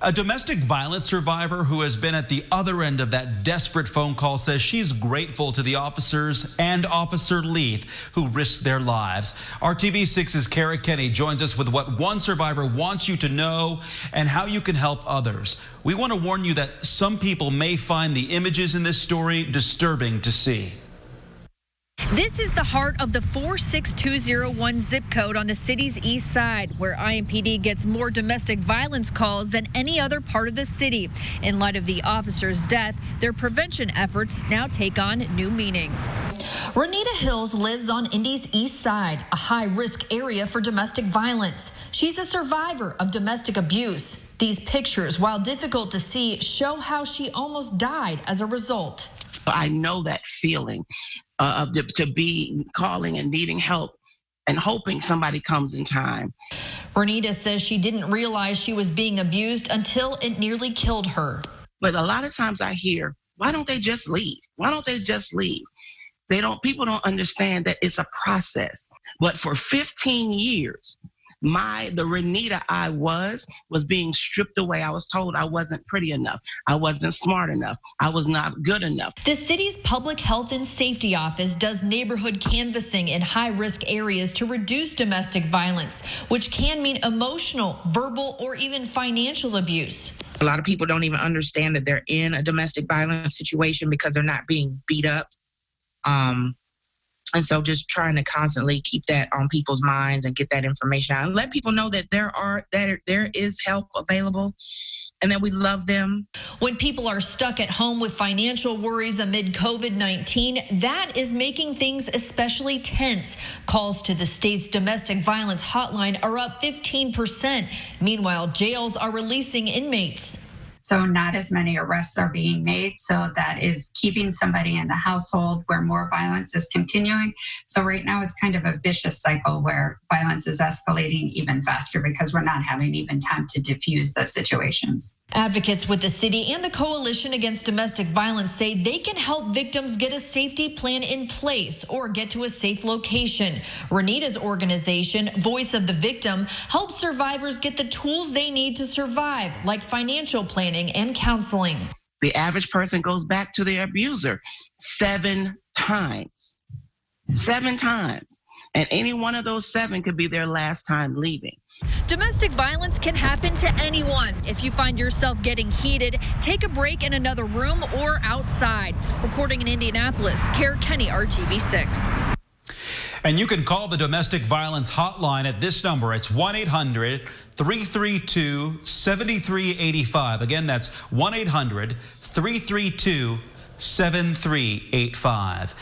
A domestic violence survivor who has been at the other end of that desperate phone call says she's grateful to the officers and Officer Leith who risked their lives. RTV6's Kara Kenny joins us with what one survivor wants you to know and how you can help others. We want to warn you that some people may find the images in this story disturbing to see. This is the heart of the 46201 zip code on the city's east side, where IMPD gets more domestic violence calls than any other part of the city. In light of the officer's death, their prevention efforts now take on new meaning. Renita Hills lives on Indy's east side, a high-risk area for domestic violence. She's a survivor of domestic abuse. These pictures, while difficult to see, show how she almost died as a result. I know that feeling to be calling and needing help and hoping somebody comes in time. Renita says she didn't realize she was being abused until it nearly killed her. But a lot of times I hear, why don't they just leave? Why don't they just leave? People don't understand that it's a process. But for 15 years, the Renita I was being stripped away. I was told I wasn't pretty enough. I wasn't smart enough. I was not good enough. The city's Public Health and Safety Office does neighborhood canvassing in high-risk areas to reduce domestic violence, which can mean emotional, verbal, or even financial abuse. A lot of people don't even understand that they're in a domestic violence situation because they're not being beat up. And so just trying to constantly keep that on people's minds and get that information out and let people know that there is help available and that we love them. When people are stuck at home with financial worries amid COVID-19, that is making things especially tense. Calls to the state's domestic violence hotline are up 15%. Meanwhile, jails are releasing inmates. So not as many arrests are being made. So that is keeping somebody in the household where more violence is continuing. So right now it's kind of a vicious cycle where violence is escalating even faster because we're not having even time to diffuse those situations. Advocates with the city and the Coalition Against Domestic Violence say they can help victims get a safety plan in place or get to a safe location. Renita's organization, Voice of the Victim, helps survivors get the tools they need to survive, like financial planning and counseling. The average person goes back to their abuser 7 times. 7 times. And any one of those 7 could be their last time leaving. Domestic violence can happen to anyone. If you find yourself getting heated, take a break in another room or outside. Reporting in Indianapolis, Kara Kenny, RTV6. And you can call the domestic violence hotline at this number. It's 1-800-332-7385. Again, that's 1-800-332-7385.